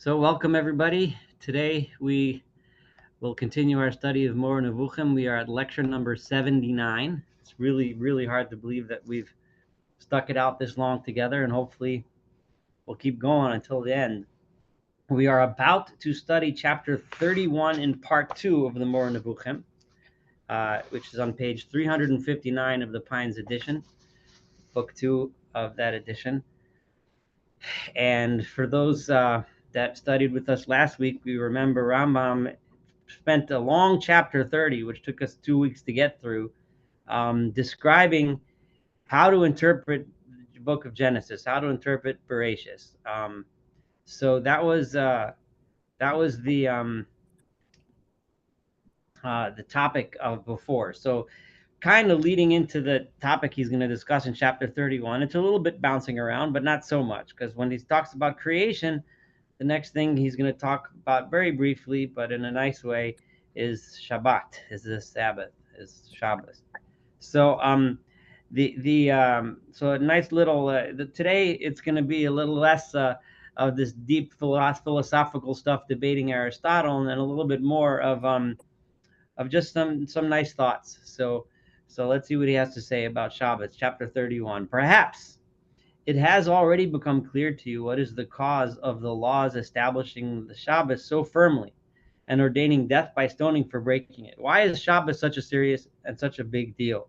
So welcome everybody. Today we will continue our study of Moreh Nevuchim. We are at lecture number 79. It's really hard to believe that we've stuck it out this long together, and hopefully we'll keep going until the end. We are about to study chapter 31 in part 2 of the Moreh Nevuchim, which is on page 359 of the Pines edition, book 2 of that edition. And for those that studied with us last week, we remember Rambam spent a long chapter 30, which took us 2 weeks to get through, describing how to interpret the book of Genesis, how to interpret Bereshis. So that was the topic of before. So kind of leading into the topic he's going to discuss in chapter 31. It's a little bit bouncing around, but not so much, because when he talks about creation, the next thing he's going to talk about very briefly, but in a nice way, is Shabbat, is the Sabbath, is Shabbos. So so a nice little today it's going to be a little less of this deep philosophical stuff debating Aristotle, and a little bit more of just some nice thoughts. So let's see what he has to say about Shabbos, chapter 31. Perhaps it has already become clear to you what is the cause of the laws establishing the Shabbos so firmly and ordaining death by stoning for breaking it. Why is Shabbos such a serious and such a big deal?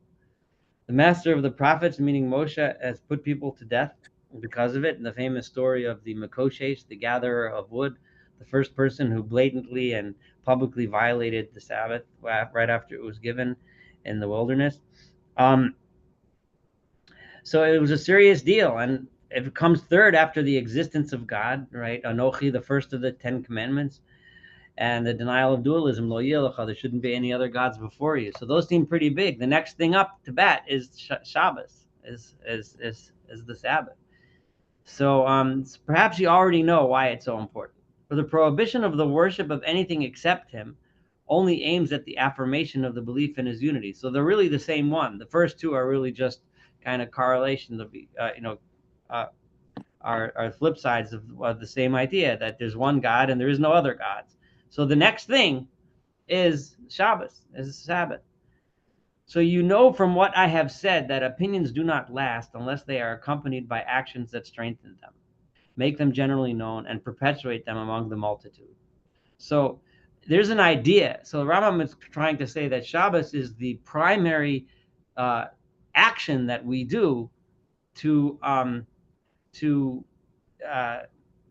The master of the prophets, meaning Moshe, has put people to death because of it. In the famous story of the Makoshesh, the gatherer of wood, the first person who blatantly and publicly violated the Sabbath right after it was given in the wilderness. So it was a serious deal, and it comes third after the existence of God, right? Anochi, the first of the 10 commandments, and the denial of dualism, lo yelecha, there shouldn't be any other gods before you. So those seem pretty big. The next thing up to bat is Shabbos, is the Sabbath. So perhaps you already know why it's so important. For the prohibition of the worship of anything except him only aims at the affirmation of the belief in his unity. So they're really the same one. The first two are really just kind of correlations of are flip sides of the same idea, that there's one God and there is no other gods. So the next thing is Shabbos, is Sabbath. So you know from what I have said that opinions do not last unless they are accompanied by actions that strengthen them, make them generally known, and perpetuate them among the multitude. So there's an idea. So Rambam is trying to say that Shabbos is the primary action that we do to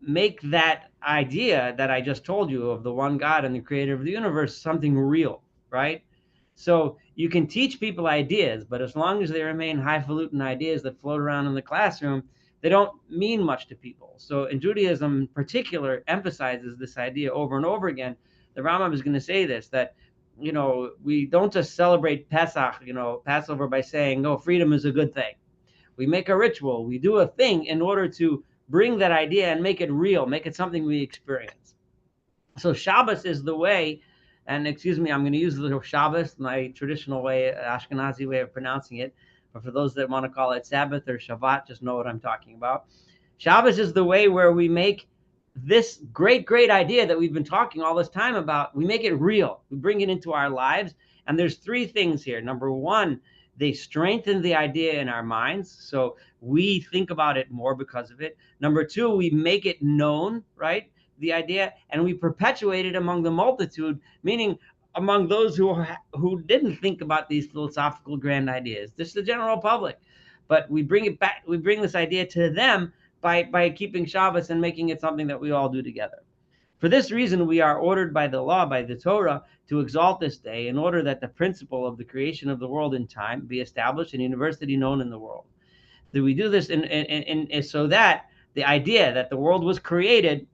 make that idea that I just told you of the one God and the creator of the universe something real, right? So you can teach people ideas, but as long as they remain highfalutin ideas that float around in the classroom, they don't mean much to people. So in Judaism in particular emphasizes this idea over and over again. The Rambam is going to say this, that we don't just celebrate Pesach, Passover, by saying, no, freedom is a good thing. We make a ritual. We do a thing in order to bring that idea and make it real, make it something we experience. So Shabbos is the way, and excuse me, I'm going to use the Shabbos, my traditional way, Ashkenazi way of pronouncing it. But for those that want to call it Sabbath or Shabbat, just know what I'm talking about. Shabbos is the way where we make this great idea that we've been talking all this time about, we make it real. We bring it into our lives. And there's three things here. Number one, they strengthen the idea in our minds, so we think about it more because of it. Number two, we make it known, right, the idea, and we perpetuate it among the multitude, meaning among those who didn't think about these philosophical grand ideas, just the general public. But we bring it back, we bring this idea to them by keeping Shabbos and making it something that we all do together. For this reason, we are ordered by the law, by the Torah, to exalt this day in order that the principle of the creation of the world in time be established and universally known in the world. That we do this in so that the idea that the world was created,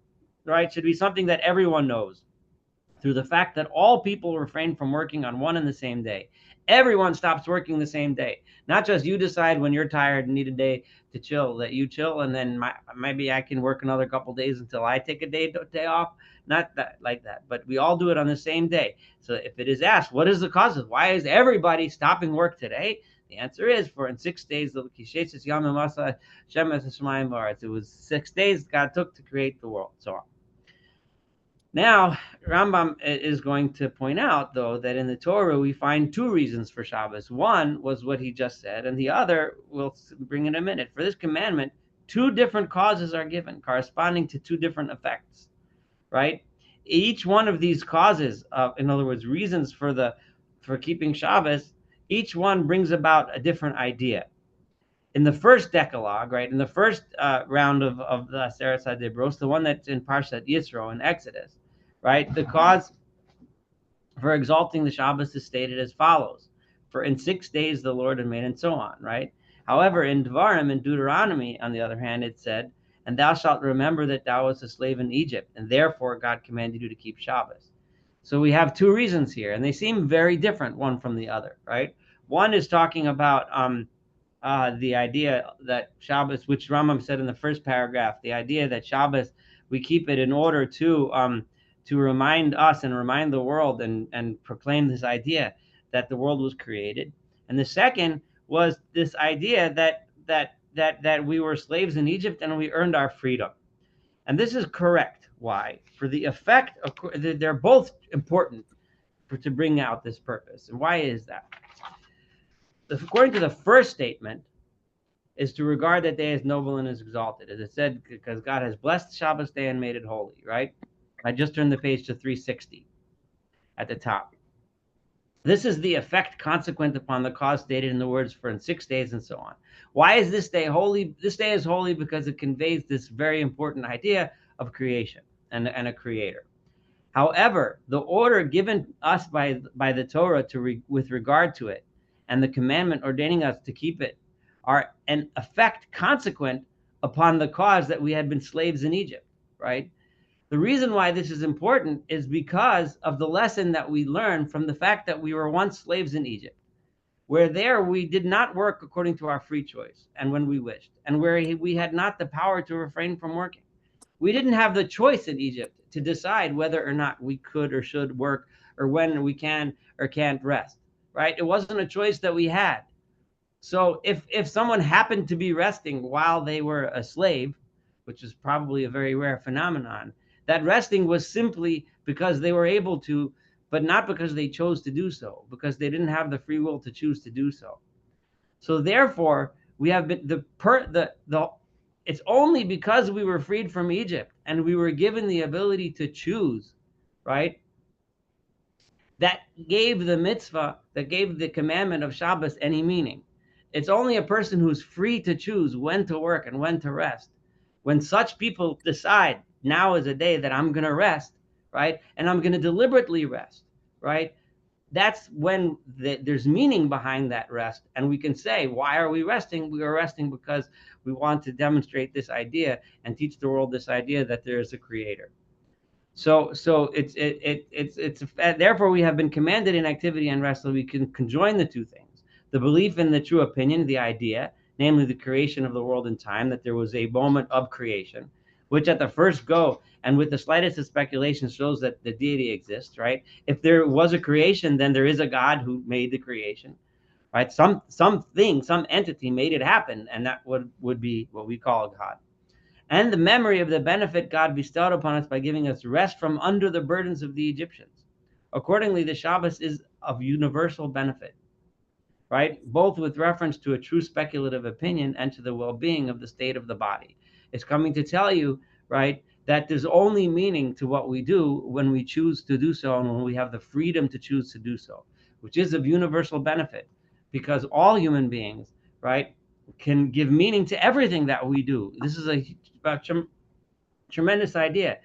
right, should be something that everyone knows, through the fact that all people refrain from working on one and the same day. Everyone stops working the same day. Not just you decide when you're tired and need a day to chill, that you chill, and then maybe I can work another couple days until I take a day off. Not that like that, but we all do it on the same day. So if it is asked, what is the cause? Why is everybody stopping work today? The answer is, for in 6 days, it was 6 days God took to create the world. So on. Now, Rambam is going to point out, though, that in the Torah we find two reasons for Shabbos. One was what he just said, and the other we'll bring in a minute. For this commandment, two different causes are given, corresponding to two different effects, right? Each one of these causes, in other words, reasons for keeping Shabbos, each one brings about a different idea. In the first Decalogue, right, in the first round of the Aseret HaDibros, the one that's in Parshat Yisro in Exodus, right, the cause for exalting the Shabbos is stated as follows: for in 6 days the Lord had made, and so on, right? However, in Devarim, in Deuteronomy, on the other hand, it said, and thou shalt remember that thou wast a slave in Egypt, and therefore God commanded you to keep Shabbos. So we have two reasons here, and they seem very different one from the other, right? One is talking about the idea that Shabbos, which Rambam said in the first paragraph, the idea that Shabbos, we keep it in order to remind us and remind the world and proclaim this idea that the world was created. And the second was this idea that we were slaves in Egypt and we earned our freedom. And this is correct. Why? For the effect of, they're both important to bring out this purpose. And why is that? According to the first statement, is to regard that day as noble and as exalted. As it said, because God has blessed Shabbos day and made it holy, right? I just turned the page to 360 at the top. This is the effect consequent upon the cause stated in the words for in 6 days and so on. Why is this day holy? This day is holy because it conveys this very important idea of creation and a creator. However, the order given us by the Torah with regard to it and the commandment ordaining us to keep it are an effect consequent upon the cause that we had been slaves in Egypt, right? The reason why this is important is because of the lesson that we learn from the fact that we were once slaves in Egypt, where there we did not work according to our free choice and when we wished, and where we had not the power to refrain from working. We didn't have the choice in Egypt to decide whether or not we could or should work or when we can or can't rest, right? It wasn't a choice that we had. So if someone happened to be resting while they were a slave, which is probably a very rare phenomenon, that resting was simply because they were able to, but not because they chose to do so, because they didn't have the free will to choose to do so. So therefore, we have been it's only because we were freed from Egypt and we were given the ability to choose, right? That gave the mitzvah, that gave the commandment of Shabbos any meaning. It's only a person who's free to choose when to work and when to rest. When such people decide, now is a day that I'm going to rest, right? And I'm going to deliberately rest, right? That's when there's meaning behind that rest. And we can say, why are we resting? We are resting because we want to demonstrate this idea and teach the world this idea that there is a creator. So it's therefore we have been commanded in activity and rest so we can conjoin the two things: the belief in the true opinion, the idea, namely the creation of the world in time, that there was a moment of creation, which at the first go and with the slightest of speculation shows that the deity exists, right? If there was a creation, then there is a God who made the creation, right? Something, some entity made it happen, and that would be what we call a God. And the memory of the benefit God bestowed upon us by giving us rest from under the burdens of the Egyptians. Accordingly, the Shabbos is of universal benefit, right? Both with reference to a true speculative opinion and to the well-being of the state of the body. It's coming to tell you, right, that there's only meaning to what we do when we choose to do so and when we have the freedom to choose to do so, which is of universal benefit because all human beings, right, can give meaning to everything that we do. This is a tremendous idea.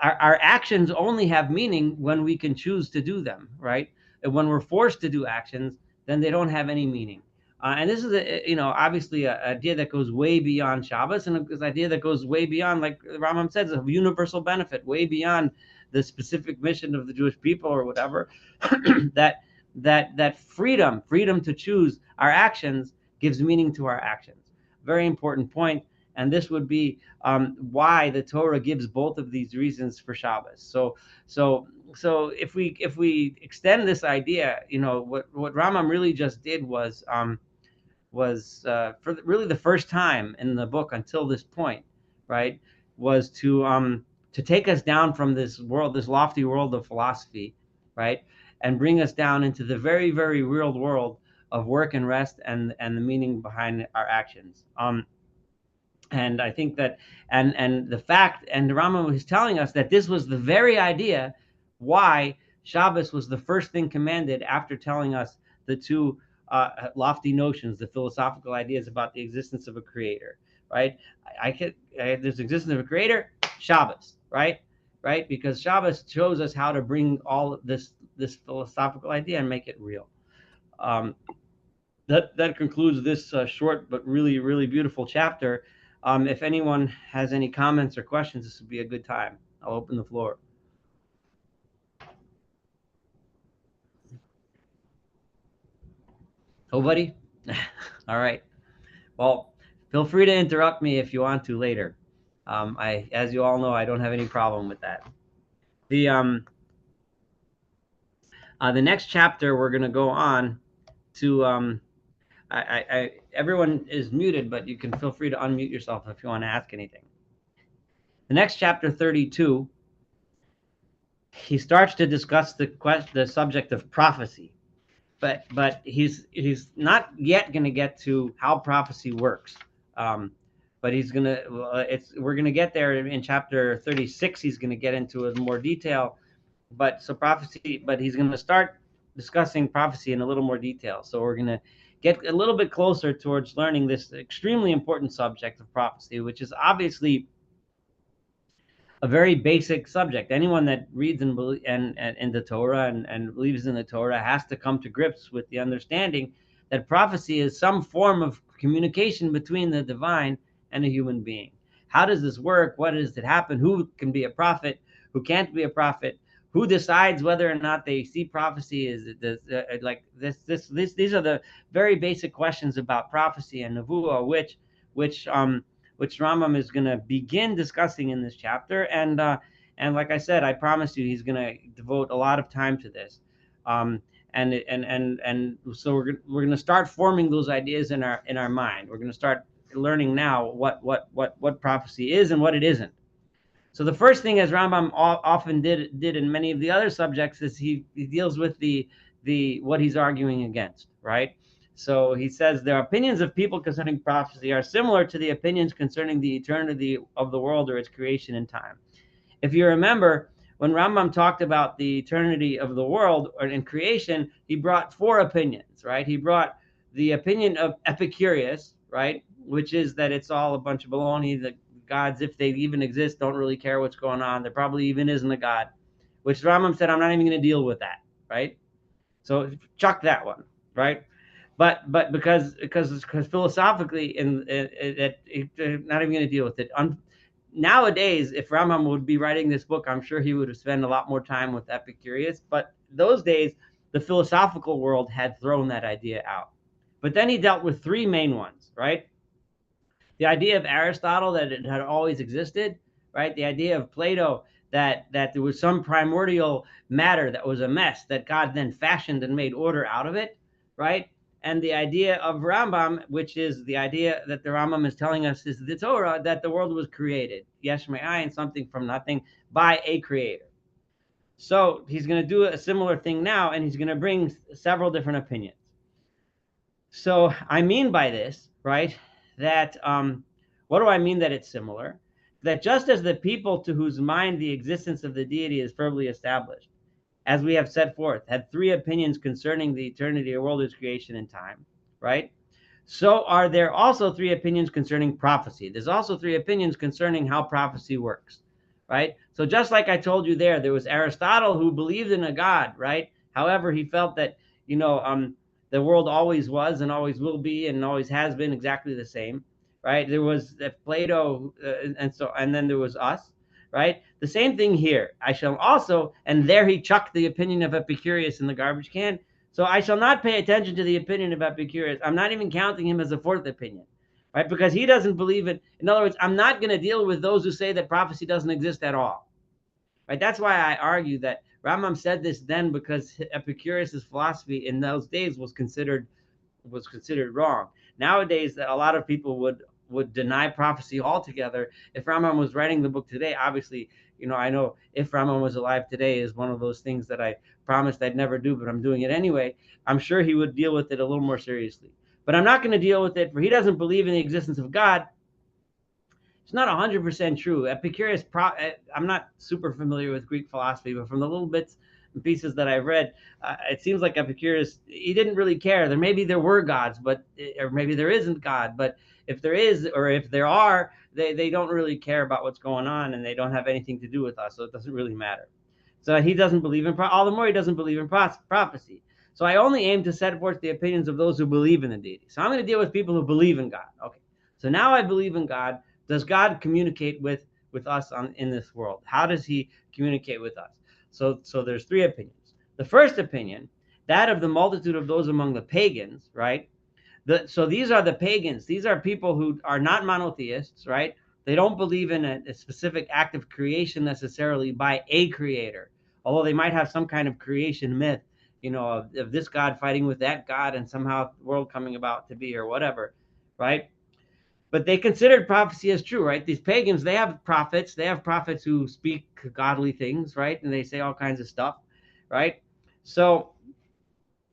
Our actions only have meaning when we can choose to do them, right? And when we're forced to do actions, then they don't have any meaning. And this is obviously an idea that goes way beyond Shabbos, and an idea that goes way beyond, like Rambam says, of universal benefit, way beyond the specific mission of the Jewish people or whatever. that freedom to choose our actions gives meaning to our actions. Very important point, and this would be why the Torah gives both of these reasons for Shabbos. So if we extend this idea, what Rambam really just did was for really the first time in the book until this point, right? to take us down from this world, this lofty world of philosophy, right, and bring us down into the very, very real world of work and rest and the meaning behind our actions. And I think that, and the fact, and the Rambam was telling us that this was the very idea why Shabbos was the first thing commanded after telling us the two lofty notions, the philosophical ideas about the existence of a creator, right? There's existence of a creator, Shabbos, right? Right? Because Shabbos shows us how to bring all of this philosophical idea and make it real. That concludes this short but really, really beautiful chapter. If anyone has any comments or questions, this would be a good time. I'll open the floor. Nobody? All right. Well, feel free to interrupt me if you want to later. As you all know, I don't have any problem with that. The next chapter we're going to go on to. Everyone is muted, but you can feel free to unmute yourself if you want to ask anything. The next chapter 32, he starts to discuss the subject of prophecy, but he's not yet going to get to how prophecy works. But we're gonna get there in chapter 36. He's going to get into it in more detail. But he's going to start discussing prophecy in a little more detail. So we're going to get a little bit closer towards learning this extremely important subject of prophecy, which is obviously a very basic subject. Anyone that reads and in the Torah and believes in the Torah has to come to grips with the understanding that prophecy is some form of communication between the divine and a human being. How does this work? What does it happen? Who can be a prophet? Who can't be a prophet? Who decides whether or not they see prophecy? Is it like this? These are the very basic questions about prophecy and nevuah, which Rambam is going to begin discussing in this chapter. And like I said, I promise you, he's going to devote a lot of time to this. And so we're going to start forming those ideas in our mind. We're going to start learning now what prophecy is and what it isn't. So the first thing, as Rambam often did in many of the other subjects, is he deals with the what he's arguing against, right? So he says their opinions of people concerning prophecy are similar to the opinions concerning the eternity of the world or its creation in time. If you remember, when Rambam talked about the eternity of the world or in creation, he brought four opinions, right? He brought the opinion of Epicurus, right, which is that it's all a bunch of baloney, that gods, if they even exist, don't really care what's going on. There probably even isn't a god, which Rambam said, I'm not even going to deal with that, right? So chuck that one, right? But because philosophically, not even going to deal with it. Nowadays, if Rambam would be writing this book, I'm sure he would have spent a lot more time with Epicurus. But those days, the philosophical world had thrown that idea out. But then he dealt with three main ones, right? The idea of Aristotle, that it had always existed, right? The idea of Plato, that there was some primordial matter that was a mess that God then fashioned and made order out of it, right? And the idea of Rambam, which is the idea that the Rambam is telling us is the Torah, that the world was created, yesh me'ayin, something from nothing, by a creator. So he's going to do a similar thing now, and he's going to bring several different opinions. So I mean by this, right, that what do I mean that it's similar? That just as the people to whose mind the existence of the deity is firmly established, as we have set forth, had three opinions concerning the eternity of world, its creation and time, right? So are there also three opinions concerning prophecy. There's also three opinions concerning how prophecy works, right? So just like I told you there was Aristotle who believed in a God, right? However, he felt that, the world always was and always will be and always has been exactly the same, right? There was Plato, and then there was us, right? The same thing here. I shall also, and there he chucked the opinion of Epicurus in the garbage can. So I shall not pay attention to the opinion of Epicurus. I'm not even counting him as a fourth opinion, right? Because he doesn't believe it. In other words, I'm not going to deal with those who say that prophecy doesn't exist at all, right? That's why I argue that Rambam said this then, because Epicurus' philosophy in those days was considered wrong. Nowadays, a lot of people would would deny prophecy altogether. If Rambam was writing the book today, obviously, I know if Rambam was alive today is one of those things that I promised I'd never do, but I'm doing it anyway. I'm sure he would deal with it a little more seriously. But I'm not going to deal with it, for he doesn't believe in the existence of God. It's not 100% true. Epicurus, I'm not super familiar with Greek philosophy, but from the little bits and pieces that I've read, it seems like Epicurus, he didn't really care. Maybe there were gods, or maybe there isn't God. But if there is, or if there are, they don't really care about what's going on, and they don't have anything to do with us, so it doesn't really matter. So he doesn't believe in, all the more he doesn't believe in prophecy. So I only aim to set forth the opinions of those who believe in the deity. So I'm going to deal with people who believe in God. Okay. So now I believe in God. Does God communicate with us in this world? How does he communicate with us? So there's three opinions. The first opinion, that of the multitude of those among the pagans, right? So these are the pagans. These are people who are not monotheists, right? They don't believe in a specific act of creation necessarily by a creator, although they might have some kind of creation myth, of this God fighting with that God and somehow the world coming about to be or whatever, right? But they considered prophecy as true, right? These pagans, they have prophets. They have prophets who speak godly things, right? And they say all kinds of stuff, right? So,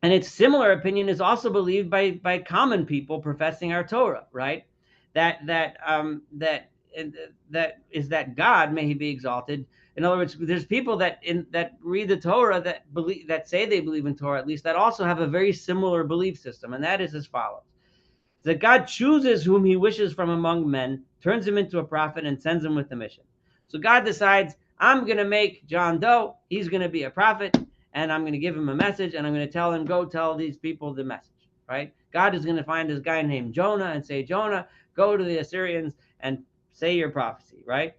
and its similar opinion is also believed by common people professing our Torah, right? That is that God, may he be exalted. In other words, there's people that read the Torah that say they believe in Torah, at least, that also have a very similar belief system, and that is as follows: that God chooses whom he wishes from among men, turns him into a prophet, and sends him with the mission. So God decides, I'm going to make John Doe, he's going to be a prophet, and I'm going to give him a message, and I'm going to tell him, go tell these people the message, right? God is going to find this guy named Jonah and say, Jonah, go to the Assyrians and say your prophecy, right?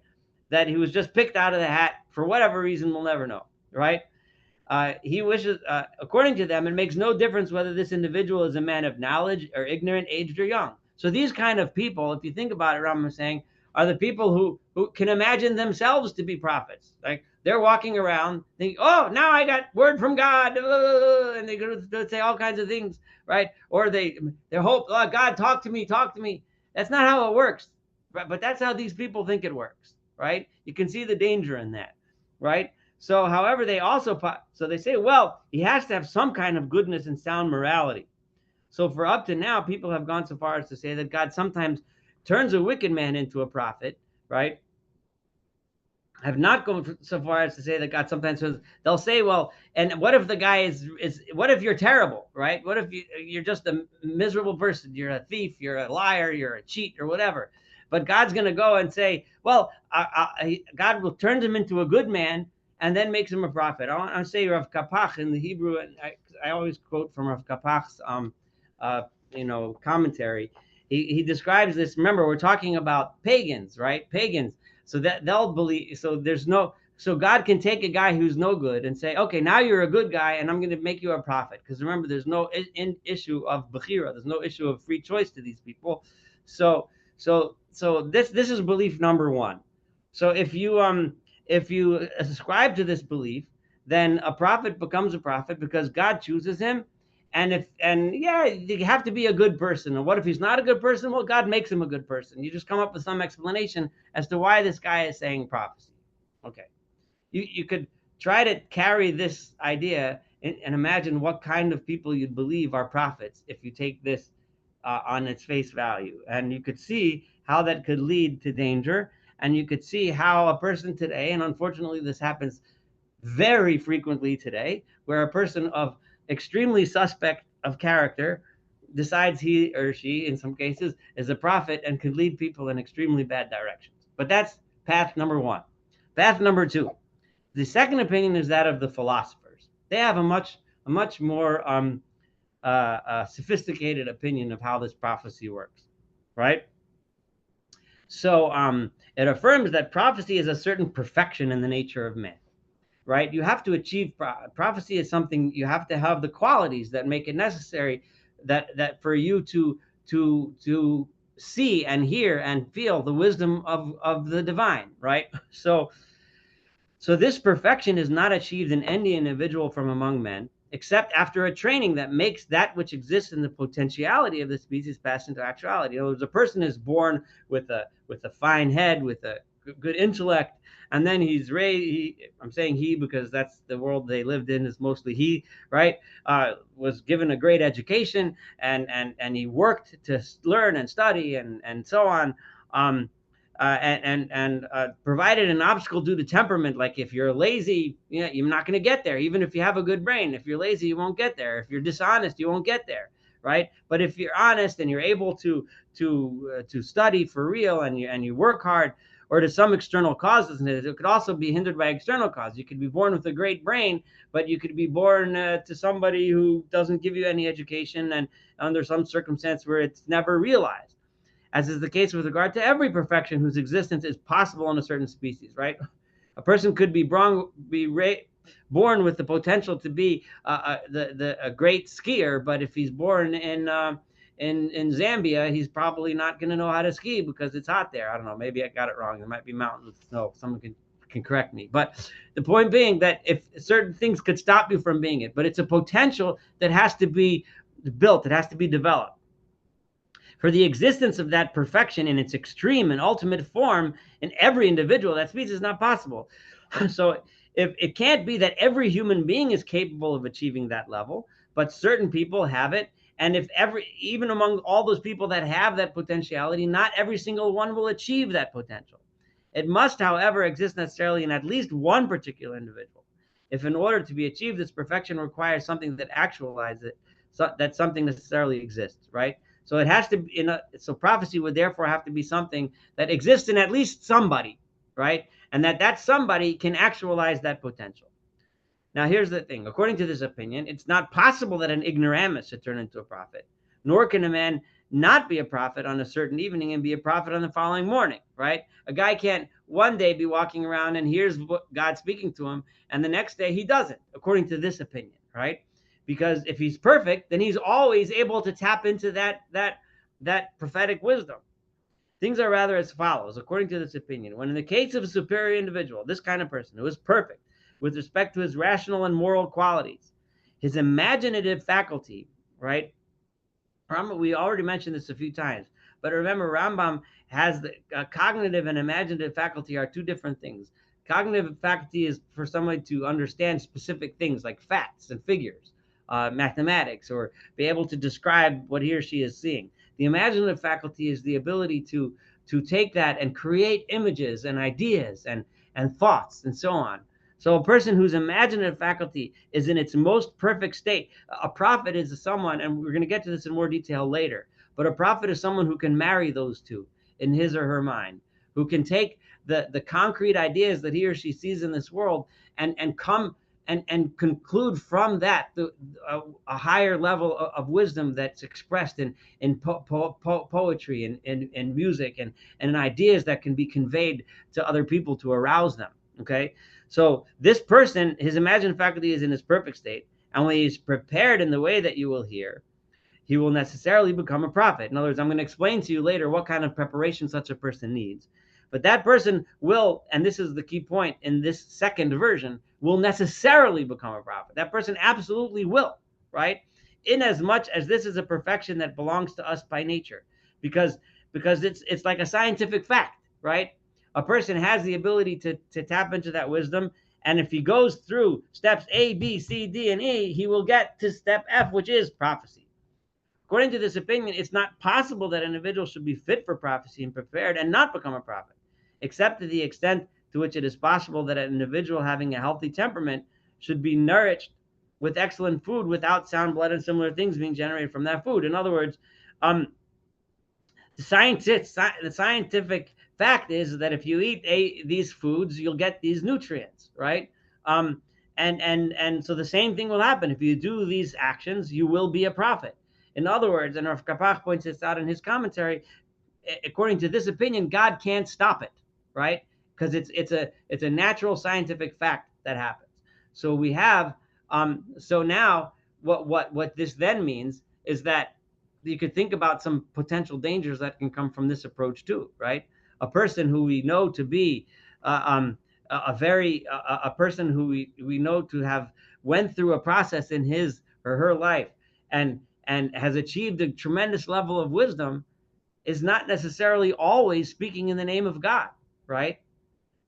That he was just picked out of the hat for whatever reason, we'll never know, right? He wishes, according to them, it makes no difference whether this individual is a man of knowledge or ignorant, aged or young. So these kind of people, if you think about it, Rambam is saying, are the people who can imagine themselves to be prophets. Like they're walking around thinking, oh, now I got word from God, and they go to say all kinds of things, right? Or they hope, oh, God, talk to me. That's not how it works, right? But that's how these people think it works, right? You can see the danger in that, right? So, however, they say, well, he has to have some kind of goodness and sound morality. So for up to now, people have gone so far as to say that God sometimes turns a wicked man into a prophet, right? Have not gone so far as to say that God sometimes says, they'll say, well, and what if the guy is what if you're terrible, right? What if you're just a miserable person? You're a thief, you're a liar, you're a cheat, or whatever. But God's going to go and say, well, God will turn him into a good man and then makes him a prophet. I want to say Rav Kapach in the Hebrew, and I always quote from Rav Kapach's commentary. He describes this. Remember, we're talking about pagans, right? Pagans. So that they'll believe. So God can take a guy who's no good and say, okay, now you're a good guy, and I'm going to make you a prophet. Because remember, there's no issue of bechira. There's no issue of free choice to these people. So this is belief number one. So if you ascribe to this belief, then a prophet becomes a prophet because God chooses him. And you have to be a good person. And what if he's not a good person? Well, God makes him a good person. You just come up with some explanation as to why this guy is saying prophecy. Okay. You could try to carry this idea and imagine what kind of people you'd believe are prophets if you take this on its face value. And you could see how that could lead to danger. And you could see how a person today, and unfortunately this happens very frequently today, where a person of extremely suspect of character decides he or she, in some cases, is a prophet and could lead people in extremely bad directions. But that's path number one. Path number two. The second opinion is that of the philosophers. They have a much more sophisticated opinion of how this prophecy works, right? So it affirms that prophecy is a certain perfection in the nature of man. Right? You have to achieve prophecy is something you have to have the qualities that make it necessary that for you to see and hear and feel the wisdom of the divine, right? So this perfection is not achieved in any individual from among men. except after a training that makes that which exists in the potentiality of the species pass into actuality. In other words, a person is born with a fine head, with a good intellect, and then he's raised. I'm saying he because that's the world they lived in, is mostly he, right? Was given a great education, and he worked to learn and study and so on. Provided an obstacle due to temperament, like if you're lazy, you're not going to get there. Even if you have a good brain, if you're lazy, you won't get there. If you're dishonest, you won't get there, right? But if you're honest and you're able to study for real, and you work hard, or to some external causes, and it could also be hindered by external causes. You could be born with a great brain, but you could be born to somebody who doesn't give you any education, and under some circumstance where it's never realized, as is the case with regard to every perfection whose existence is possible in a certain species, right? A person could be born with the potential to be a great skier, but if he's born in Zambia, he's probably not going to know how to ski because it's hot there. I don't know. Maybe I got it wrong. There might be mountains with snow. Someone can correct me. But the point being that if certain things could stop you from being it, but it's a potential that has to be built. It has to be developed. For the existence of that perfection in its extreme and ultimate form in every individual, that species is not possible. So if it can't be that every human being is capable of achieving that level, but certain people have it. And if even among all those people that have that potentiality, not every single one will achieve that potential. It must, however, exist necessarily in at least one particular individual. If in order to be achieved, this perfection requires something that actualizes it, so that something necessarily exists, right? So it has to be so prophecy would therefore have to be something that exists in at least somebody, right? And that somebody can actualize that potential. Now, here's the thing. According to this opinion, it's not possible that an ignoramus should turn into a prophet, nor can a man not be a prophet on a certain evening and be a prophet on the following morning, right? A guy can't one day be walking around and hears God speaking to him, and the next day he doesn't, according to this opinion, right? Because if he's perfect, then he's always able to tap into that prophetic wisdom. Things are rather as follows, according to this opinion. When in the case of a superior individual, this kind of person who is perfect with respect to his rational and moral qualities, his imaginative faculty, right? We already mentioned this a few times, but remember, Rambam has the cognitive and imaginative faculty are two different things. Cognitive faculty is for somebody to understand specific things like facts and figures, mathematics, or be able to describe what he or she is seeing. The imaginative faculty is the ability to take that and create images and ideas and thoughts and so on. So a person whose imaginative faculty is in its most perfect state, a prophet is someone, and we're going to get to this in more detail later, but a prophet is someone who can marry those two in his or her mind, who can take the concrete ideas that he or she sees in this world and come and conclude from that a higher level of wisdom that's expressed in poetry and music and in ideas that can be conveyed to other people to arouse them. Okay, so this person, his imaginative faculty is in his perfect state, and when he's prepared in the way that you will hear, he will necessarily become a prophet. In other words, I'm going to explain to you later what kind of preparation such a person needs. But that person will, and this is the key point in this second version, will necessarily become a prophet. That person absolutely will, right? Inasmuch as this is a perfection that belongs to us by nature, because it's like a scientific fact, right? A person has the ability to tap into that wisdom, and if he goes through steps A, B, C, D, and E, he will get to step F, which is prophecy. According to this opinion, it's not possible that an individual should be fit for prophecy and prepared and not become a prophet, except to the extent to which it is possible that an individual having a healthy temperament should be nourished with excellent food without sound, blood, and similar things being generated from that food. In other words, the scientific fact is that if you eat these foods, you'll get these nutrients, right? And so the same thing will happen. If you do these actions, you will be a prophet. In other words, and Rav Kapach points this out in his commentary, according to this opinion, God can't stop it, right? Because it's a natural scientific fact that happens. So we have so now what this then means is that you could think about some potential dangers that can come from this approach too, right? A person who we know to be a person who we know to have went through a process in his or her life and has achieved a tremendous level of wisdom is not necessarily always speaking in the name of God, right?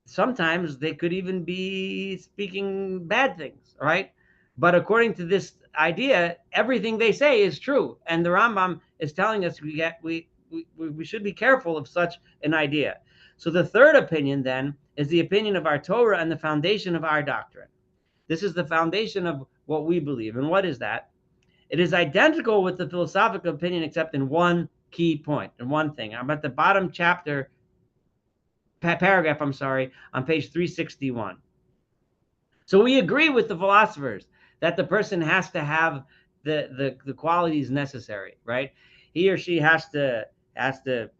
Sometimes they could even be speaking bad things, right? But according to this idea, everything they say is true, and the Rambam is telling us we should be careful of such an idea. So the third opinion then is the opinion of our Torah and the foundation of our doctrine. This is the foundation of what we believe. And what is that? It is identical with the philosophical opinion, except in one key point, and one thing. I'm at the bottom paragraph, on page 361. So we agree with the philosophers that the person has to have the qualities necessary, right? He or she has to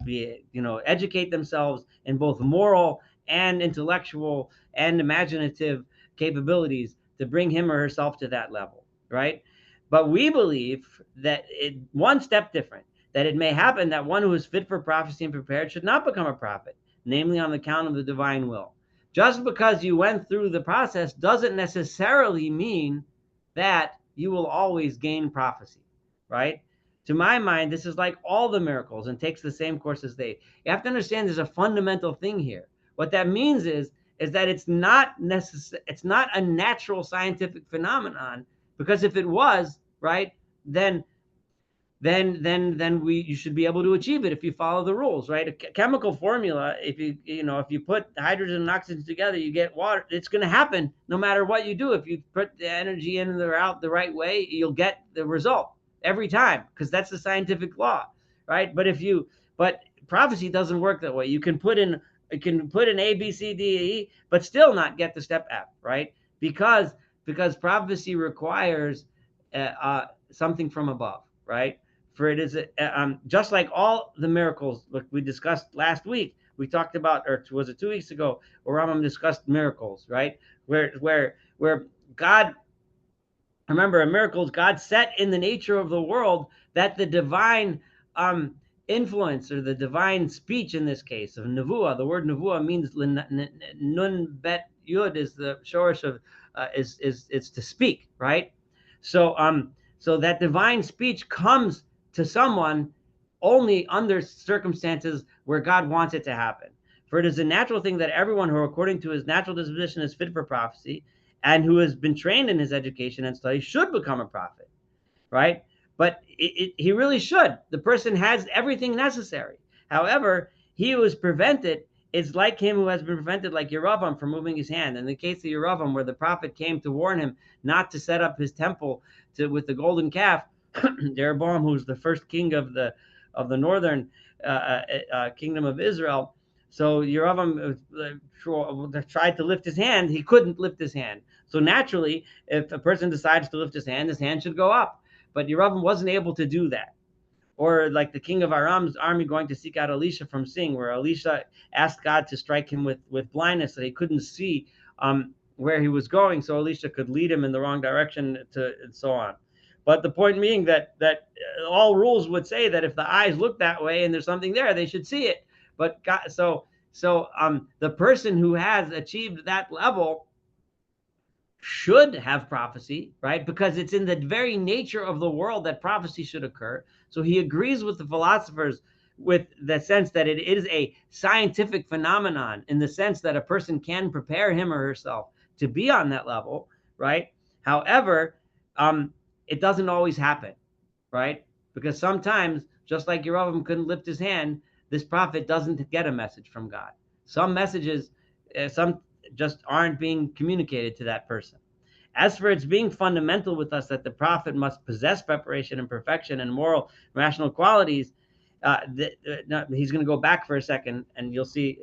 be, educate themselves in both moral and intellectual and imaginative capabilities to bring him or herself to that level, right? But we believe that one step different, that it may happen that one who is fit for prophecy and prepared should not become a prophet, namely on account of the divine will. Just because you went through the process doesn't necessarily mean that you will always gain prophecy, right? To my mind, this is like all the miracles and takes the same course as they. You have to understand there's a fundamental thing here. What that means is that it's not a natural scientific phenomenon, because if it was, right, then you should be able to achieve it if you follow the rules, right? A chemical formula, if you put hydrogen and oxygen together, you get water. It's going to happen no matter what you do. If you put the energy in or out the right way, you'll get the result every time, because that's the scientific law, right? But prophecy doesn't work that way. You can put in A, B, C, D, E, but still not get to step F, right? Because prophecy requires something from above, right? For it is just like all the miracles like we discussed last week. We talked about, or was it 2 weeks ago, where Rambam discussed miracles, right? Where God, remember, in miracles, God set in the nature of the world that the divine influence, or the divine speech in this case of nevuah. The word nevuah means nun bet yud is the shorish of is to speak, right? So that divine speech comes to someone only under circumstances where God wants it to happen. For it is a natural thing that everyone who, according to his natural disposition, is fit for prophecy, and who has been trained in his education and study, should become a prophet, right? But he really should. The person has everything necessary. However, he who is prevented is like him who has been prevented, like Yeravam, from moving his hand. In the case of Yeravam, where the prophet came to warn him not to set up his temple with the golden calf, Jeroboam, who's the first king of the northern kingdom of Israel. So Yeravam tried to lift his hand. He couldn't lift his hand. So naturally, if a person decides to lift his hand should go up. But Yeravam wasn't able to do that. Or like the king of Aram's army going to seek out Elisha from seeing, where Elisha asked God to strike him with blindness, that he couldn't see where he was going, so Elisha could lead him in the wrong direction, and so on. But the point being that all rules would say that if the eyes look that way and there's something there, they should see it. But God, the person who has achieved that level should have prophecy, right? Because it's in the very nature of the world that prophecy should occur. So he agrees with the philosophers with the sense that it is a scientific phenomenon, in the sense that a person can prepare him or herself to be on that level, right? However, it doesn't always happen, right? Because sometimes, just like Yerovam couldn't lift his hand, this prophet doesn't get a message from God. Some messages, some just aren't being communicated to that person. As for its being fundamental with us that the prophet must possess preparation and perfection and moral rational qualities, he's going to go back for a second and you'll see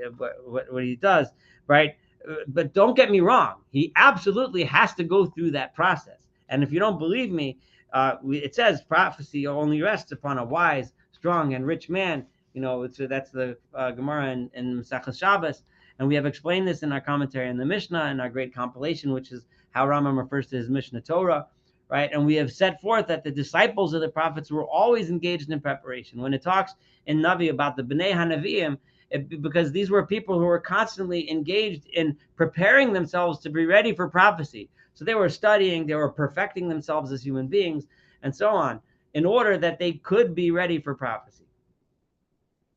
what he does, right? But don't get me wrong. He absolutely has to go through that process. And if you don't believe me, it says prophecy only rests upon a wise, strong, and rich man. That's the Gemara in Masechus Shabbos. And we have explained this in our commentary in the Mishnah, and our great compilation, which is how Rambam refers to his Mishnah Torah, right? And we have set forth that the disciples of the prophets were always engaged in preparation. When it talks in Navi about the Bnei HaNaviim, because these were people who were constantly engaged in preparing themselves to be ready for prophecy. So they were studying, they were perfecting themselves as human beings, and so on, in order that they could be ready for prophecy.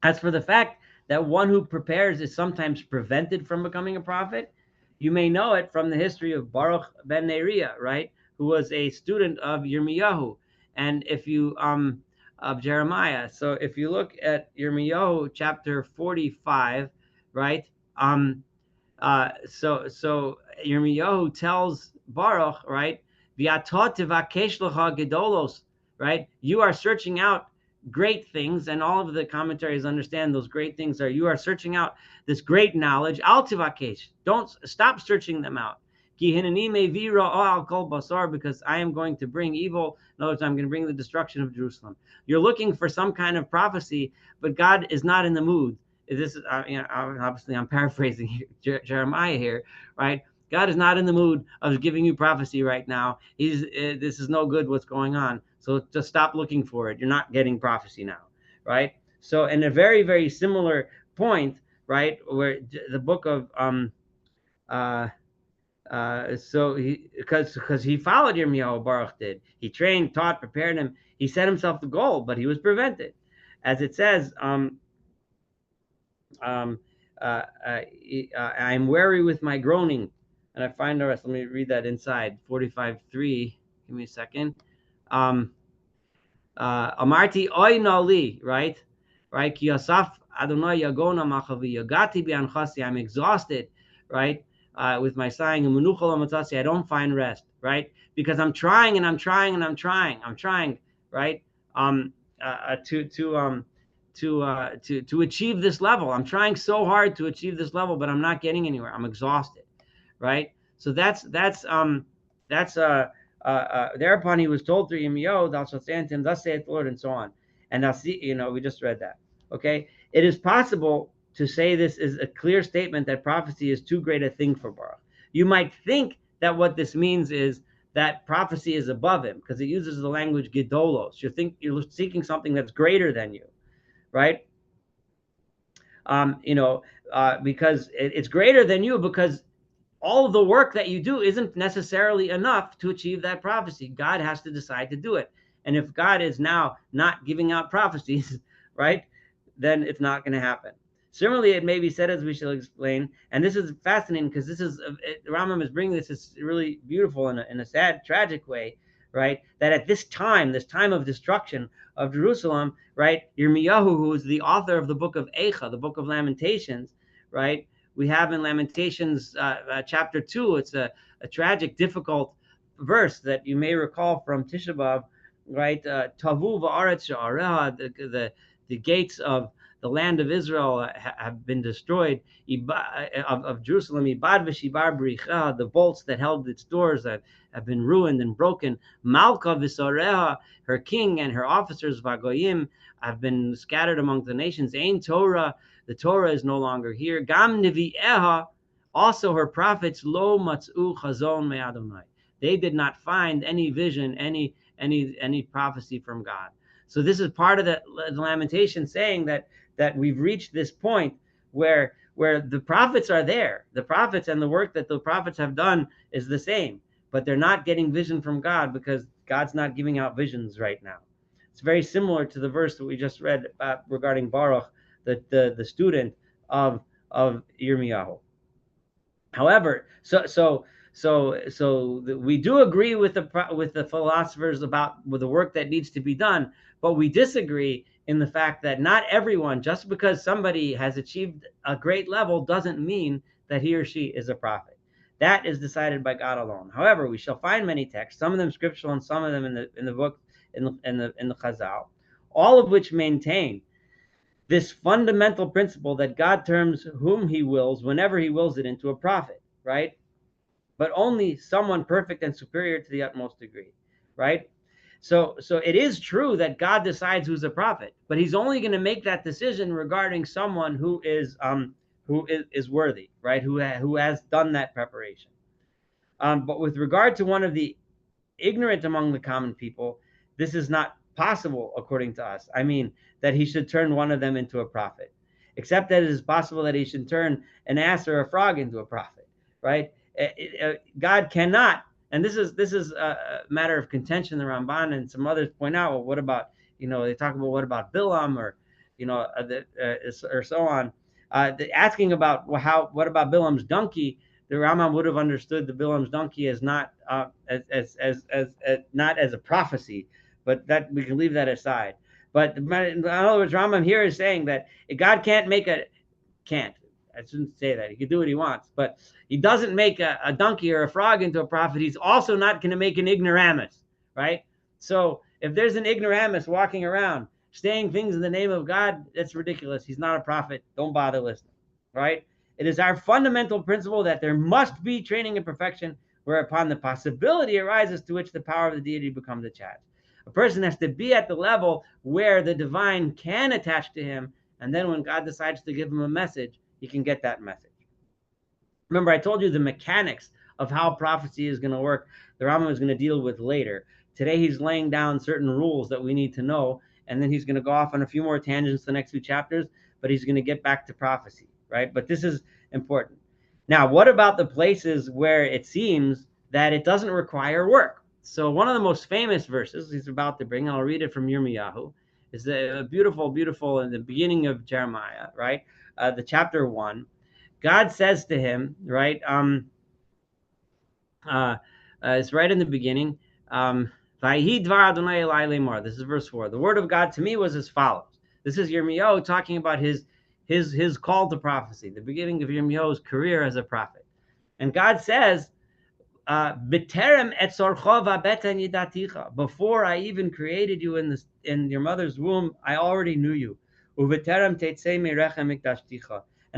As for the fact that one who prepares is sometimes prevented from becoming a prophet, you may know it from the history of Baruch ben Neriah, right, who was a student of Yirmiyahu, and if you of Jeremiah. So if you look at Yirmiyahu chapter 45, right, so Yirmiyahu tells Baruch, right, V'atot tivakesh lecha gedolos, right, you are searching out great things, and all of the commentaries understand those great things are you are searching out this great knowledge. Al tivakesh, don't stop searching them out. Ki hineni mevi ra'ah al kol basar, because I am going to bring evil. In other words, I'm going to bring the destruction of Jerusalem. You're looking for some kind of prophecy, but God is not in the mood. This is, obviously I'm paraphrasing Jeremiah here, right? God is not in the mood of giving you prophecy right now. This is no good what's going on. So just stop looking for it. You're not getting prophecy now, right? So in a very, very similar point, right, where the book of so he because he followed Yirmiyahu, Baruch did. He trained, taught, prepared him. He set himself the goal, but he was prevented, as it says. I'm weary with my groaning, and I find the rest. Let me read that inside 45:3. Give me a second. Amarti oy nali, right? Ki yasaf Adonai yagona machavi yagati bi'anchasi. I'm exhausted, right? With my sighing and menuchal amatzasi, I don't find rest, right? Because I'm trying and I'm trying and I'm trying, right? To achieve this level. I'm trying so hard to achieve this level, but I'm not getting anywhere. I'm exhausted, right? So thereupon he was told through Yirmiyahu, thou shalt say unto him, thus saith the Lord, and so on. And now see, we just read that. Okay, it is possible to say this is a clear statement that prophecy is too great a thing for Baruch. You might think that what this means is that prophecy is above him, because it uses the language gedolos. You're seeking something that's greater than you, right? Because it's greater than you, because all of the work that you do isn't necessarily enough to achieve that prophecy. God has to decide to do it. And if God is now not giving out prophecies, right, then it's not going to happen. Similarly, it may be said, as we shall explain, and this is fascinating because Rambam is bringing this is really beautiful in a sad, tragic way, right? That at this time of destruction of Jerusalem, right, Yirmiyahu, who is the author of the book of Eicha, the book of Lamentations, right, we have in Lamentations chapter 2, it's a tragic, difficult verse that you may recall from Tisha B'Av, right? Tavu va'aretz she'areha, the gates of the land of Israel have been destroyed, of Jerusalem, ibad v'shibar b'richa, the bolts that held its doors have been ruined and broken. Malka v'sareha, her king and her officers, v'agoyim, have been scattered among the nations. Ein Torah, the Torah is no longer here. Gam nevi'eha, also her prophets, lo matzu chazon me'adonai. They did not find any vision, any prophecy from God. So this is part of the lamentation, saying that we've reached this point where the prophets are there. The prophets and the work that the prophets have done is the same, but they're not getting vision from God because God's not giving out visions right now. It's very similar to the verse that we just read regarding Baruch, the student of Yirmiyahu. However, so we do agree with the philosophers with the work that needs to be done, but we disagree in the fact that not everyone, just because somebody has achieved a great level, doesn't mean that he or she is a prophet. That is decided by God alone. However, we shall find many texts, some of them scriptural and some of them in the book in the Chazal, all of which maintain this fundamental principle that God turns whom he wills, whenever he wills it, into a prophet, right? But only someone perfect and superior to the utmost degree, right? So it is true that God decides who's a prophet, but he's only going to make that decision regarding someone who is worthy, right? Who has done that preparation. But with regard to one of the ignorant among the common people, this is not possible according to us. I mean, that he should turn one of them into a prophet, except that it is possible that he should turn an ass or a frog into a prophet, right? God cannot And this is a matter of contention. The Ramban and some others point out, well, what about, they talk about what about Bilam, or or so on. Asking about, well, what about Bilam's donkey? The Rambam would have understood the Bilam's donkey as not not as a prophecy, but that we can leave that aside. But in other words, Rambam here is saying that God can't. I shouldn't say that. He can do what he wants, but he doesn't make a donkey or a frog into a prophet. He's also not going to make an ignoramus, right? So if there's an ignoramus walking around saying things in the name of God, that's ridiculous. He's not a prophet. Don't bother listening, right? It is our fundamental principle that there must be training and perfection, whereupon the possibility arises to which the power of the deity becomes attached. A person has to be at the level where the divine can attach to him, and then when God decides to give him a message, he can get that message. Remember, I told you the mechanics of how prophecy is going to work. The Rambam is going to deal with later. Today, he's laying down certain rules that we need to know, and then he's going to go off on a few more tangents the next few chapters, but he's going to get back to prophecy, right? But this is important. Now, what about the places where it seems that it doesn't require work? So one of the most famous verses he's about to bring, I'll read it from Yirmiyahu, is a beautiful, beautiful in the beginning of Jeremiah, right? The chapter 1. God says to him, right? It's right in the beginning. This is verse 4. The word of God to me was as follows. This is Yirmiyahu talking about his call to prophecy, the beginning of Yirmiyahu's career as a prophet. And God says, before I even created you in your mother's womb, I already knew you. And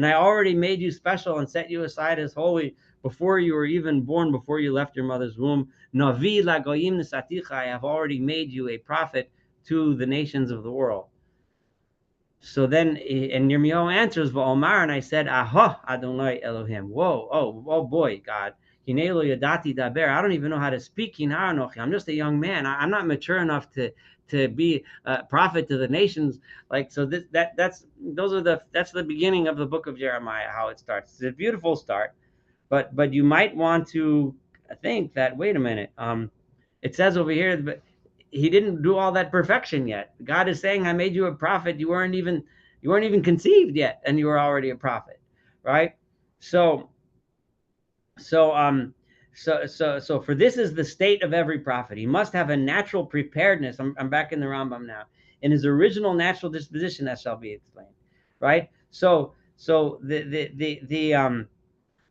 I already made you special and set you aside as holy before you were even born, before you left your mother's womb. I have already made you a prophet to the nations of the world. So then, and Yirmiyahu answers, V'omar, and I said, Aha, Adonai Elohim. Whoa, oh boy, God. I don't even know how to speak. I'm just a young man. I'm not mature enough to be a prophet to the nations. Like, so that's the beginning of the book of Jeremiah, how it starts. It's a beautiful start, but you might want to think that, wait a minute, it says over here, but he didn't do all that perfection yet. God is saying, I made you a prophet. You weren't even conceived yet, and you were already a prophet, right? So for this is the state of every prophet. He must have a natural preparedness. I'm back in the Rambam now. In his original natural disposition, that shall be explained, right? So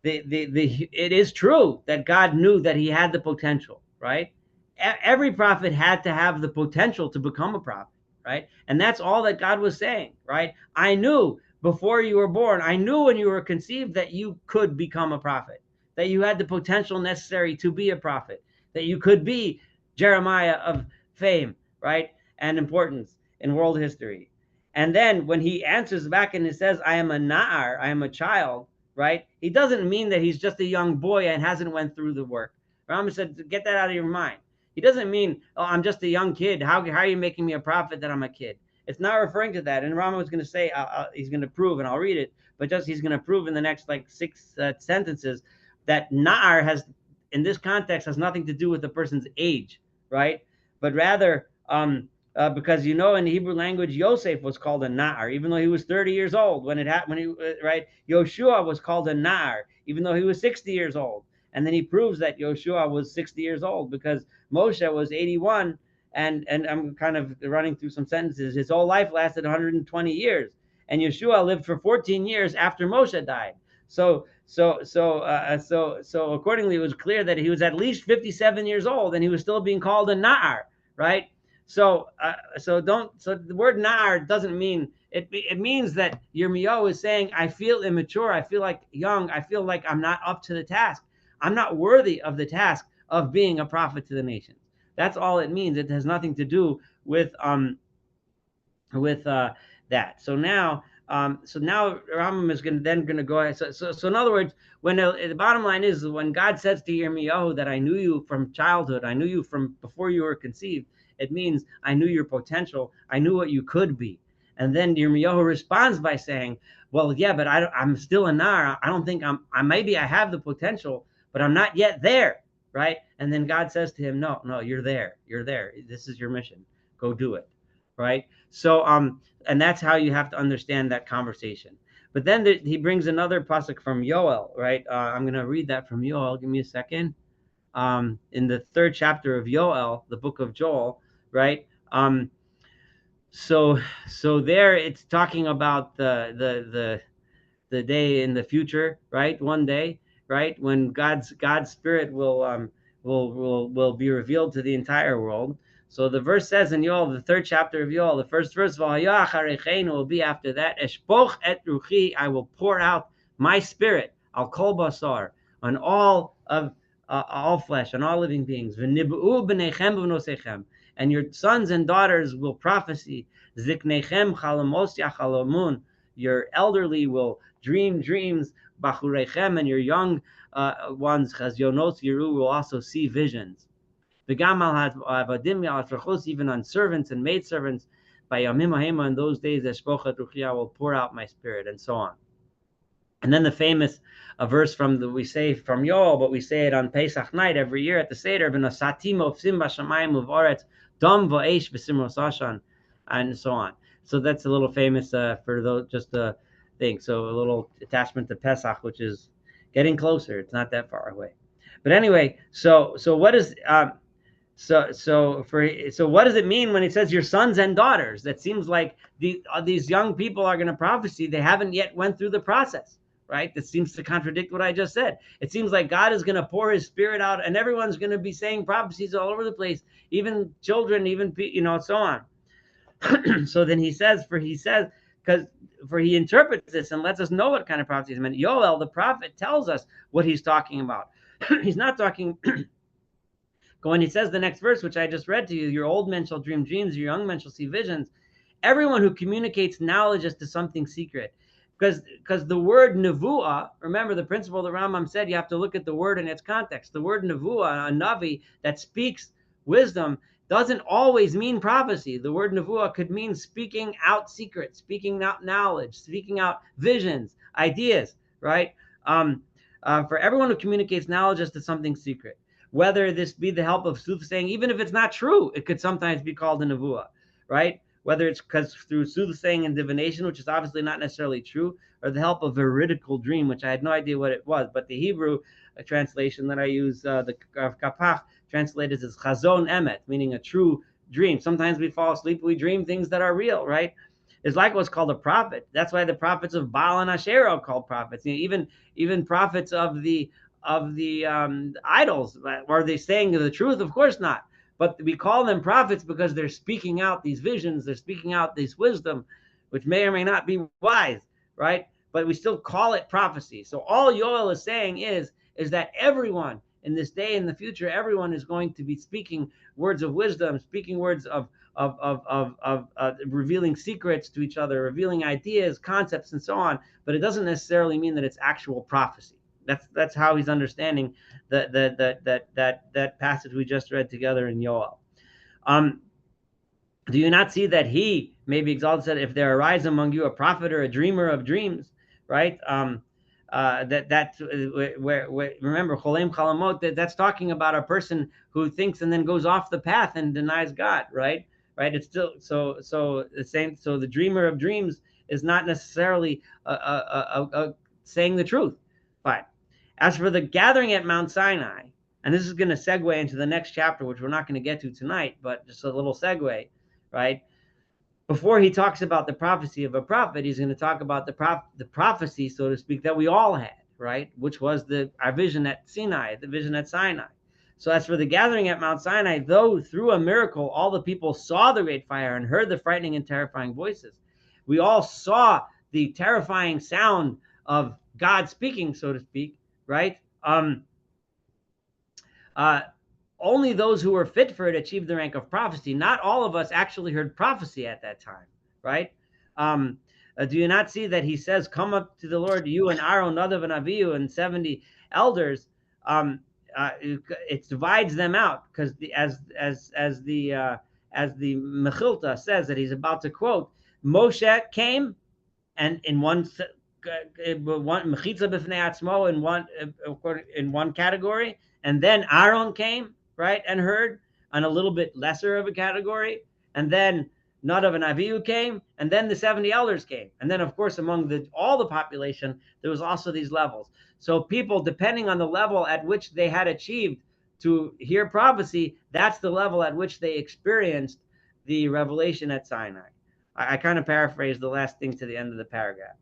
it is true that God knew that he had the potential, right? Every prophet had to have the potential to become a prophet, right? And that's all that God was saying, right? I knew before you were born, I knew when you were conceived that you could become a prophet, that you had the potential necessary to be a prophet, that you could be Jeremiah of fame, right? And importance in world history. And then when he answers back and he says, I am a na'ar, I am a child, right? He doesn't mean that he's just a young boy and hasn't went through the work. Rambam said, get that out of your mind. He doesn't mean, oh, I'm just a young kid. How are you making me a prophet that I'm a kid? It's not referring to that. And Rambam was going to say, he's going to prove, and I'll read it, but he's going to prove in the next like 6 sentences that na'ar has, in this context, has nothing to do with the person's age, right? But rather, because in the Hebrew language, Yosef was called a na'ar, even though he was 30 years old when it happened. Right? Yoshua was called a na'ar, even though he was 60 years old. And then he proves that Yoshua was 60 years old because Moshe was 81, and I'm kind of running through some sentences. His whole life lasted 120 years, and Yeshua lived for 14 years after Moshe died. So accordingly, it was clear that he was at least 57 years old, and he was still being called a na'ar, right? So the word na'ar doesn't mean it. It means that Yirmiyahu is saying, I feel immature, I feel like young, I feel like I'm not up to the task. I'm not worthy of the task of being a prophet to the nations. That's all it means. It has nothing to do with that. So now Rambam is going to go ahead. So in other words, when the bottom line is, when God says to Yirmiyahu that I knew you from childhood, I knew you from before you were conceived, it means I knew your potential. I knew what you could be. And then Yirmiyahu responds by saying, well, yeah, but I'm still a nar. I don't think maybe I have the potential, but I'm not yet there. right? And then God says to him, no, you're there. This is your mission. Go do it, right? So, and that's how you have to understand that conversation. But then he brings another pasuk from Yoel, right? I'm going to read that from Yoel. Give me a second. In the 3rd chapter of Yoel, the book of Joel, right? So there it's talking about the day in the future, right? One day, right, when God's Spirit will be revealed to the entire world. So the verse says in Yoel, the 3rd chapter of Yoel, the first verse, will be after that, Eshpoch et ruchi, I will pour out my spirit, al kol basar, on all flesh, on all living beings. V'nib'u b'neichem v'nosechem, and your sons and daughters will prophesy. Ziknechem chalamos yachalamun, your elderly will dream dreams. Bachurechem, and your young ones, chazyonos yiru, will also see visions. V'gamal havadim ya'atrachos, even on servants and maidservants. By yamim ha'ema, in those days, eshpochet ruchi, I will pour out my spirit, and so on. And then the famous verse we say from Yoel, but we say it on Pesach night every year at the Seder, v'nosatim ofsim b'shamayim u'v'aretz, dam v'eish v'simros ashan, and so on. So that's a little famous for those, just a thing. So a little attachment to Pesach, which is getting closer. It's not that far away. But anyway, so what is so what does it mean when it says your sons and daughters? That seems like these young people are going to prophesy. They haven't yet went through the process, right? That seems to contradict what I just said. It seems like God is going to pour his spirit out and everyone's going to be saying prophecies all over the place, even children, even, so on. So then he interprets this and lets us know what kind of prophecies meant. Yoel, the prophet, tells us what he's talking about. He's not talking... When he says the next verse, which I just read to you, your old men shall dream dreams, your young men shall see visions. Everyone who communicates knowledge as to something secret. Because the word nevuah, remember the principle that Rambam said, you have to look at the word in its context. The word nevuah, a navi that speaks wisdom, doesn't always mean prophecy. The word nevuah could mean speaking out secrets, speaking out knowledge, speaking out visions, ideas, right? For everyone who communicates knowledge as to something secret. Whether this be the help of soothsaying, even if it's not true, it could sometimes be called a nevuah, right? Whether it's because through soothsaying and divination, which is obviously not necessarily true, or the help of a veridical dream, which I had no idea what it was. But the Hebrew translation that I use, the kapach, translated as chazon emet, meaning a true dream. Sometimes we fall asleep, we dream things that are real, right? It's like what's called a prophet. That's why the prophets of Baal and Asherah are called prophets. Even prophets of the idols, are they saying the truth? Of course not. But we call them prophets because they're speaking out these visions, they're speaking out this wisdom, which may or may not be wise, right? But we still call it prophecy. So all Yoel is saying is that everyone in this day in the future, everyone is going to be speaking words of wisdom, speaking words of revealing secrets to each other, revealing ideas, concepts, and so on. But it doesn't necessarily mean that it's actual prophecy. That's how he's understanding that passage we just read together in Yoel. Do you not see that he may be exalted? Said, if there arise among you a prophet or a dreamer of dreams, right? Remember cholem chalamot. That's talking about a person who thinks and then goes off the path and denies God, right? Right. It's still so the same. So the dreamer of dreams is not necessarily saying the truth. Fine. As for the gathering at Mount Sinai, and this is going to segue into the next chapter, which we're not going to get to tonight, but just a little segue, right? Before he talks about the prophecy of a prophet, he's going to talk about the prophecy, so to speak, that we all had, right? Which was our vision at Sinai, the vision at Sinai. So as for the gathering at Mount Sinai, though through a miracle all the people saw the great fire and heard the frightening and terrifying voices, we all saw the terrifying sound of God speaking, so to speak, right? Only those who were fit for it achieved the rank of prophecy. Not all of us actually heard prophecy at that time, right? Do you not see that he says, come up to the Lord, you and Aaron, Nadav and Avihu, and 70 elders? It divides them out because as the Mechilta says that he's about to quote, Moshe came, and in one one mechitza b'fnei atzmo in one category, and then Aaron came, right, and heard on a little bit lesser of a category, and then Nadav and Avihu came, and then the 70 elders came, and then of course among all the population there was also these levels. So people, depending on the level at which they had achieved to hear prophecy, that's the level at which they experienced the revelation at Sinai. I kind of paraphrased the last thing to the end of the paragraph.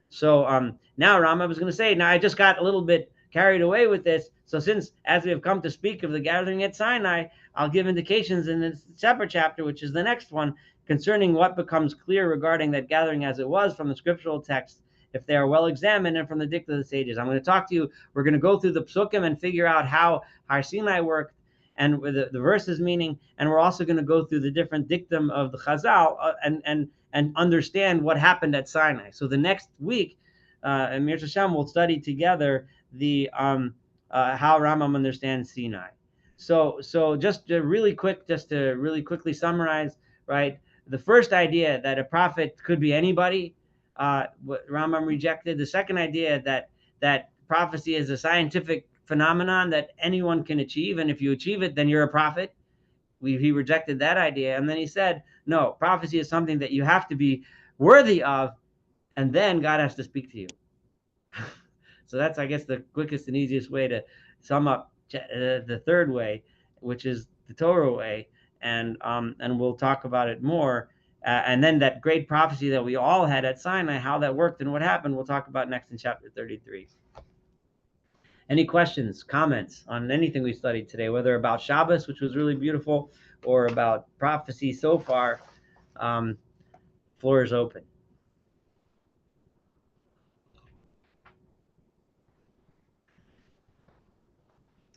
So now, Ram, I was going to say, now I just got a little bit carried away with this. So since, as we have come to speak of the gathering at Sinai, I'll give indications in the separate chapter, which is the next one, concerning what becomes clear regarding that gathering as it was from the scriptural text, if they are well examined, and from the dicta of the sages. I'm going to talk to you. We're going to go through the psukim and figure out how Har Sinai worked and with the verses meaning, and we're also going to go through the different dictum of the Chazal and understand what happened at Sinai. So the next week, in Mir Hashem, we'll study together the how Rambam understands Sinai. So just to really quickly summarize, right? The first idea that a prophet could be anybody, Rambam rejected. The second idea that prophecy is a scientific phenomenon that anyone can achieve, and if you achieve it, then you're a prophet. He rejected that idea, and then he said, no, prophecy is something that you have to be worthy of, and then God has to speak to you. So that's, I guess, the quickest and easiest way to sum up the third way, which is the Torah way, and we'll talk about it more. And then that great prophecy that we all had at Sinai, how that worked and what happened, we'll talk about next in chapter 33. Any questions, comments on anything we studied today, whether about Shabbos, which was really beautiful, or about prophecy so far? Floor is open.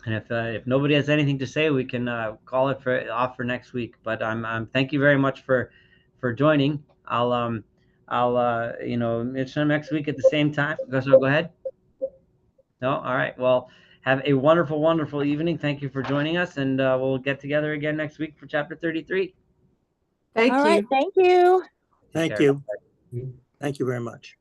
And if nobody has anything to say, we can call it off for next week. But I'm thank you very much for joining. I'll it's next week at the same time. So go ahead. No, all right. Well, have a wonderful, wonderful evening. Thank you for joining us, and we'll get together again next week for chapter 33. Thank you. Thank you. Thank you. Thank you very much.